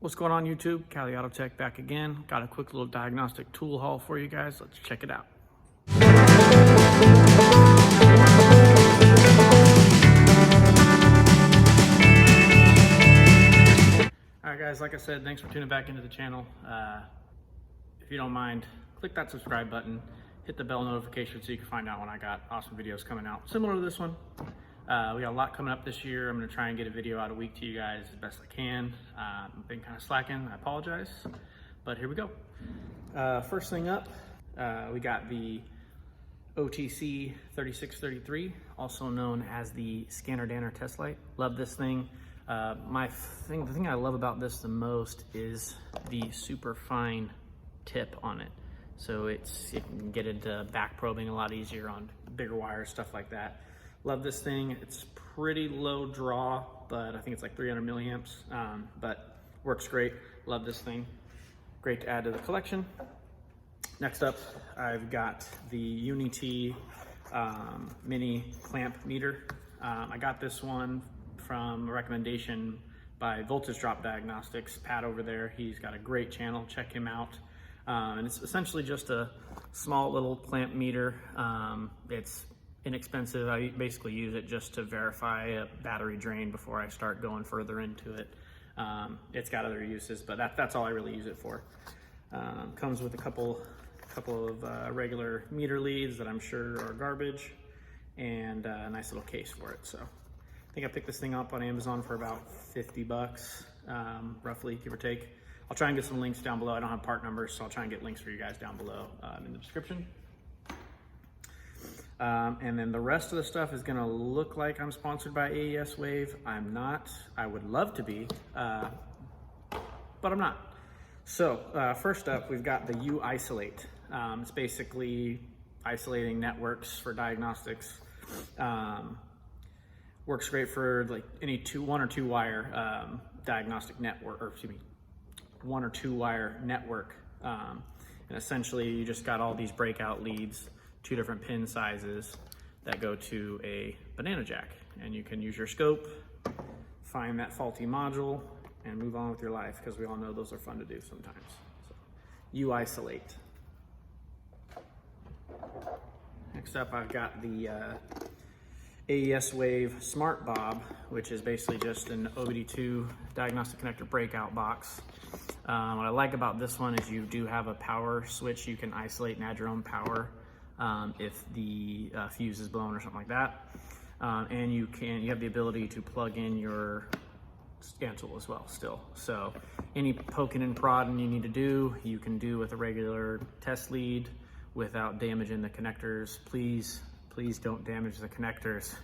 What's going on YouTube? Cali Auto Tech back again. Got a quick little diagnostic tool haul for you guys. Let's check it out. Alright guys, like I said, thanks for tuning back into the channel. If you don't mind, click that subscribe button, hit the bell notification so you can find out when I got awesome videos coming out similar to this one. We got a lot coming up this year. I'm going to try and get a video out a week to you guys as best I can. I've been kind of slacking, I apologize, but here we go. First thing up, we got the OTC 3633, also known as the Scanner Danner test light. Love this thing. The thing I love about this the most is the super fine tip on it. So you can get into back probing a lot easier on bigger wires, stuff like that. Love this thing. It's pretty low draw, but I think it's like 300 milliamps, but works great. Love this thing. Great to add to the collection. Next up, I've got the Unity mini clamp meter. I got this one from a recommendation by Voltage Drop Diagnostics. Pat over there, he's got a great channel. Check him out. And it's essentially just a small little clamp meter. It's inexpensive. I basically use it just to verify a battery drain before I start going further into it. It's got other uses, but that's all I really use it for. Comes with a couple of regular meter leads that I'm sure are garbage, and a nice little case for it. So I think I picked this thing up on Amazon for about 50 bucks, roughly, give or take. I'll try and get some links down below. I don't have part numbers, so I'll try and get links for you guys down below in the description. And then the rest of the stuff is gonna look like I'm sponsored by AESWAVE. I'm not. I would love to be, but I'm not. So first up, we've got the U-Isolate. It's basically isolating networks for diagnostics. Works great for like any one or two wire diagnostic network, or excuse me, one or two wire network. And essentially you just got all these breakout leads, 2 different pin sizes that go to a banana jack, and you can use your scope, find that faulty module, and move on with your life, because we all know those are fun to do sometimes. So, U-Isolate. Next up, I've got the AESWAVE Smart Bob, which is basically just an OBD2 diagnostic connector breakout box. What I like about this one is you do have a power switch. You can isolate and add your own power if the fuse is blown or something like that. And you have the ability to plug in your scan tool as well still. So any poking and prodding you need to do, you can do with a regular test lead without damaging the connectors. Please don't damage the connectors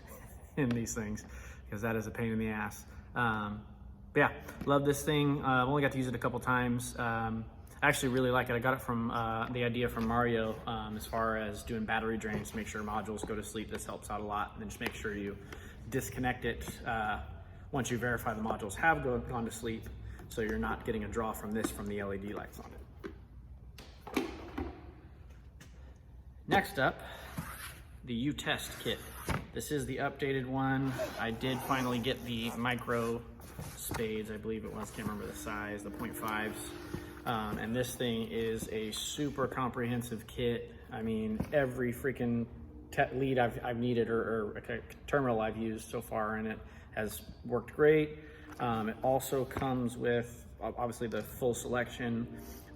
in these things, because that is a pain in the ass. But yeah, love this thing. I've only got to use it a couple times. I actually really like it. I got it from the idea from Mario as far as doing battery drains to make sure modules go to sleep. This helps out a lot. And then just make sure you disconnect it once you verify the modules have gone to sleep, so you're not getting a draw from the LED lights on it. Next up, the U-Test kit. This is the updated one. I did finally get the micro spades, I believe it was, can't remember the size, the 0.5s. And this thing is a super comprehensive kit. I mean, every freaking lead I've needed or terminal I've used so far in it has worked great. It also comes with, obviously, the full selection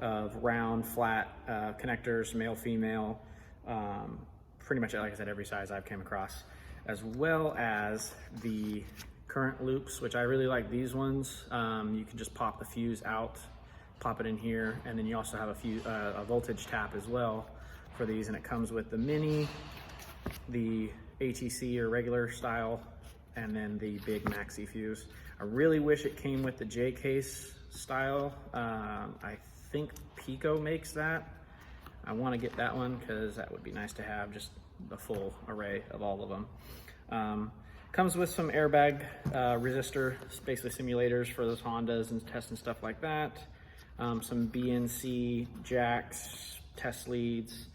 of round, flat connectors, male, female, pretty much, like I said, every size I've came across, as well as the current loops, which I really like these ones. You can just pop the fuse out, pop it in here, and then you also have a voltage tap as well for these, and it comes with the mini, the ATC or regular style, and then the big maxi fuse. I really wish it came with the J case style. I think Pico makes that. I want to get that one because that would be nice to have, just the full array of all of them. Comes with some airbag resistor, basically simulators for those Hondas and tests and stuff like that. Some BNC jacks, test leads,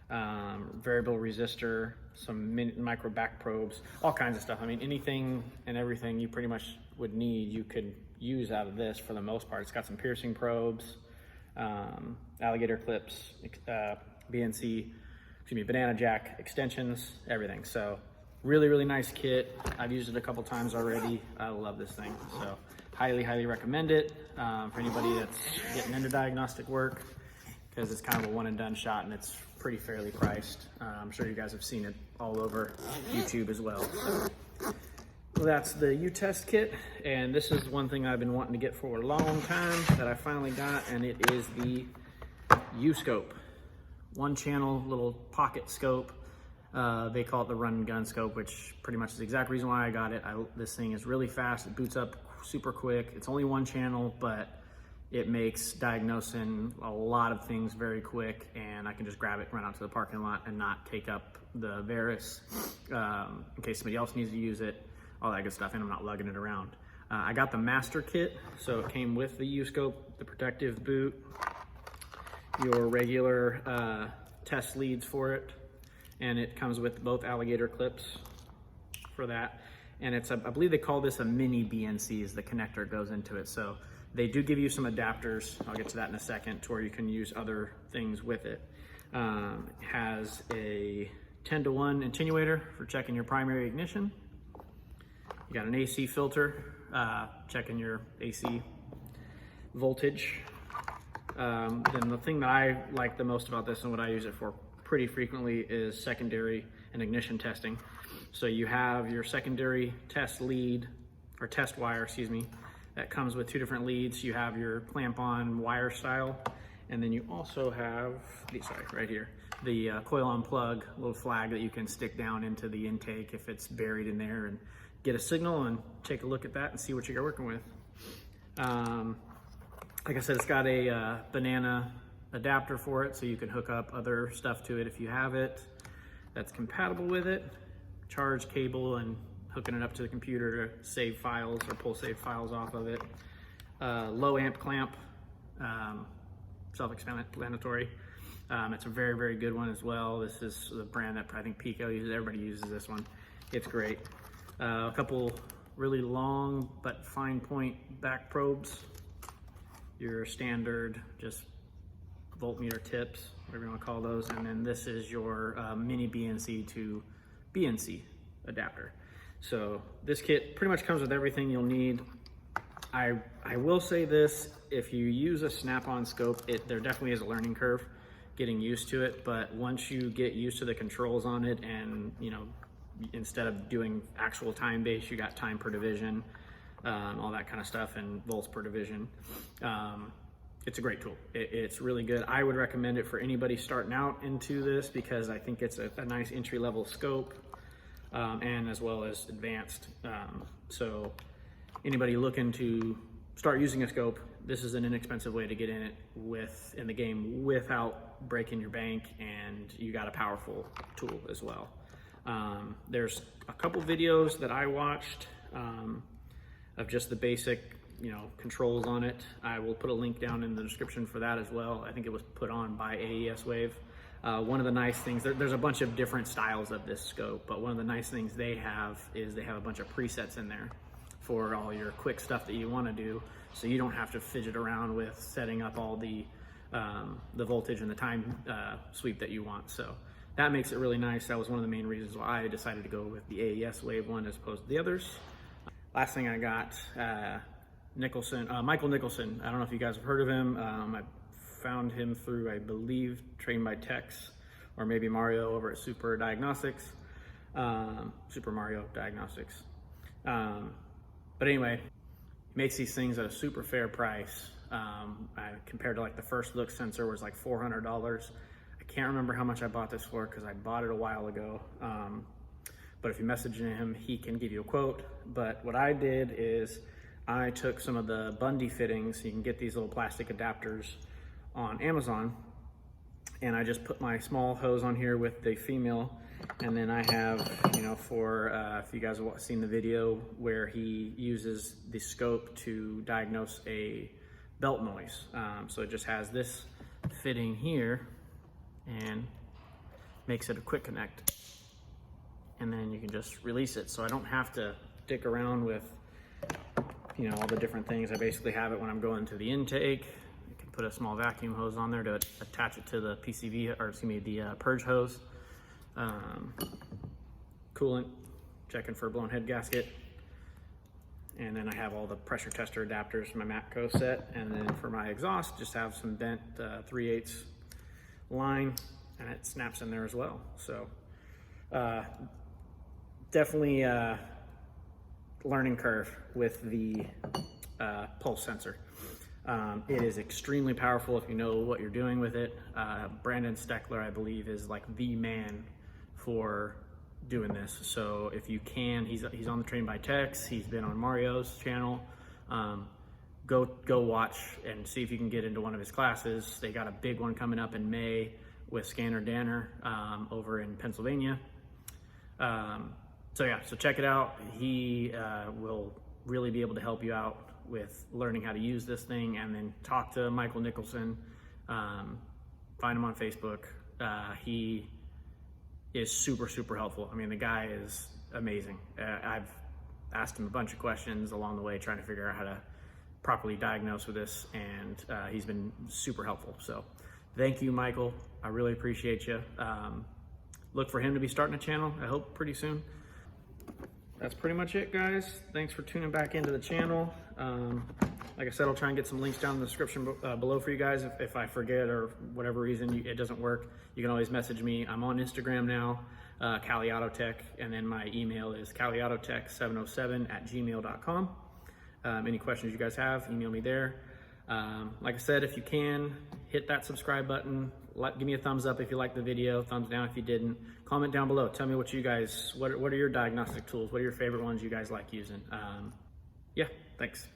variable resistor, some micro back probes, all kinds of stuff. I mean, anything and everything you pretty much would need, you could use out of this for the most part. It's got some piercing probes, alligator clips, banana jack extensions, everything. So really, really nice kit. I've used it a couple times already. I love this thing. So highly recommend it for anybody that's getting into diagnostic work, because it's kind of a one and done shot and it's pretty fairly priced. I'm sure you guys have seen it all over YouTube as well. So that's the U-Test kit, and this is one thing I've been wanting to get for a long time that I finally got, and it is the U-Scope. One channel little pocket scope. They call it the run and gun scope, which pretty much is the exact reason why I got it. This thing is really fast. It boots up super quick. It's only one channel, but it makes diagnosing a lot of things very quick, and I can just grab it, run out to the parking lot, and not take up the Varus in case somebody else needs to use it, all that good stuff, and I'm not lugging it around. I got the master kit, so it came with the U-Scope, the protective boot, your regular test leads for it, and it comes with both alligator clips for that. And it's I believe they call this a mini BNC, as the connector goes into it. So they do give you some adapters, I'll get to that in a second, to where you can use other things with it. It has a 10-to-1 attenuator for checking your primary ignition. You got an AC filter, checking your AC voltage. Then the thing that I like the most about this and what I use it for pretty frequently is secondary and ignition testing. So you have your secondary test lead, or test wire, excuse me, that comes with two different leads. You have your clamp-on wire style, and then you also have, right here, the coil-on plug, little flag that you can stick down into the intake if it's buried in there, and get a signal and take a look at that and see what you're working with. Like I said, it's got a banana adapter for it, so you can hook up other stuff to it if you have it that's compatible with it. Charge cable and hooking it up to the computer to save files or pull save files off of it. Low amp clamp, self-explanatory. It's a very good one as well. This is the brand that I think Pico uses. Everybody uses this one. It's great. A couple really long but fine point back probes. Your standard just voltmeter tips, whatever you want to call those. And then this is your mini BNC to BNC adapter. So this kit pretty much comes with everything you'll need. I will say this, if you use a snap-on scope, there definitely is a learning curve getting used to it, but once you get used to the controls on it, and instead of doing actual time base, you got time per division, all that kind of stuff, and volts per division. It's a great tool. It's really good. I would recommend it for anybody starting out into this, because I think it's a nice entry-level scope, and as well as advanced. So anybody looking to start using a scope, this is an inexpensive way to get in the game without breaking your bank, and you got a powerful tool as well. There's a couple videos that I watched of just the basic controls on it. I will put a link down in the description for that as well. I think it was put on by AESWAVE. One of the nice things, there's a bunch of different styles of this scope, but one of the nice things they have is they have a bunch of presets in there for all your quick stuff that you want to do, so you don't have to fidget around with setting up all the voltage and the time sweep that you want. So that makes it really nice. That was one of the main reasons why I decided to go with the AESWAVE one as opposed to the others. Last thing I got, Michael Nicholson. I don't know if you guys have heard of him. I found him through, I believe, Trained by Techs, or maybe Mario over at Super Diagnostics. Super Mario Diagnostics. But anyway, he makes these things at a super fair price. Compared to like the first look sensor was like $400. I can't remember how much I bought this for, because I bought it a while ago. But if you message him, he can give you a quote. But what I did is I took some of the Bundy fittings. You can get these little plastic adapters on Amazon, and I just put my small hose on here with the female, and then I have, if you guys have seen the video where he uses the scope to diagnose a belt noise. So it just has this fitting here and makes it a quick connect, and then you can just release it. So I don't have to dick around with you know, all the different things. I basically have it when I'm going to the intake. You can put a small vacuum hose on there to attach it to the PCV, or excuse me, the purge hose. Coolant, checking for a blown head gasket. And then I have all the pressure tester adapters, my Matco set. And then for my exhaust, just have some bent 3/8 line, and it snaps in there as well. So definitely learning curve with the pulse sensor. It is extremely powerful if you know what you're doing with it. Brandon Steckler, I believe, is like the man for doing this. So if you can, he's on the Train by Tex. He's been on Mario's channel. Go watch and see if you can get into one of his classes. They got a big one coming up in May with Scanner Danner over in Pennsylvania. So yeah, so check it out. He will really be able to help you out with learning how to use this thing. And then talk to Michael Nicholson. Find him on Facebook. He is super helpful. I mean, the guy is amazing. I've asked him a bunch of questions along the way trying to figure out how to properly diagnose with this, and he's been super helpful. So thank you, Michael. I really appreciate you. Look for him to be starting a channel, I hope, pretty soon. That's pretty much it, guys. Thanks for tuning back into the channel. Like I said, I'll try and get some links down in the description below for you guys. If I forget or whatever reason it doesn't work, you can always message me. I'm on Instagram now, Cali Auto Tech, and then my email is caliautotech707@gmail.com. Any questions you guys have, email me there. Like I said, if you can, hit that subscribe button. Give me a thumbs up if you liked the video, thumbs down if you didn't. Comment down below. Tell me what you guys, what are your diagnostic tools? What are your favorite ones you guys like using? Yeah, thanks.